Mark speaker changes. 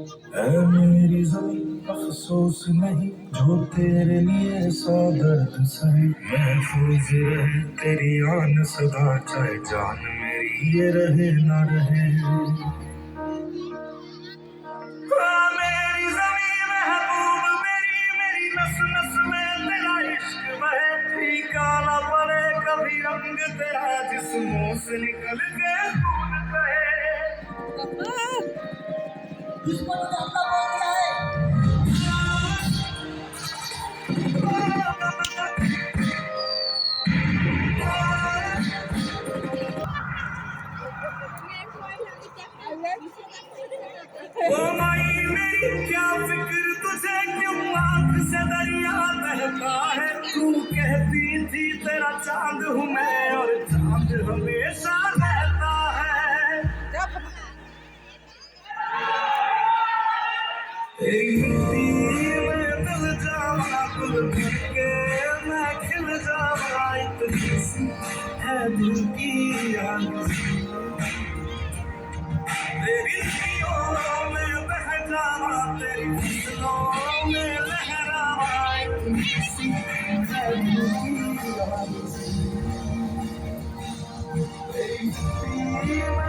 Speaker 1: ऐ मेरी ज़मीं अफ़सोस नहीं जो तेरे लिए सौ दर्द सही। महफूज रहे तेरी आन सदा चाहे जान मेरी ये रहे ना रहे। मेरी ज़मीं महबूब मेरी मेरी नस नस में तेरा इश्क बहे। फीका ना पड़े कभी रंग तेरा जिस्मों से निकल के खून बहे। दुश्मनों ने हमला बोल दिया है। ओ माई मेरी क्या फिक्र तुझे क्यों आँख से दरिया बहता है। तू कहती थी तेरा चांद हूँ मैं और चांद हमेशा रहता है। तेरी मिट्टी में मिल जावा गुल करके मैं खिल जावा। इतनी सी है दिल की आरज़ू। तेरी नदियों में बह जावा तेरी फसलों में लहरावा। इतनी सी है दिल की आरज़ू।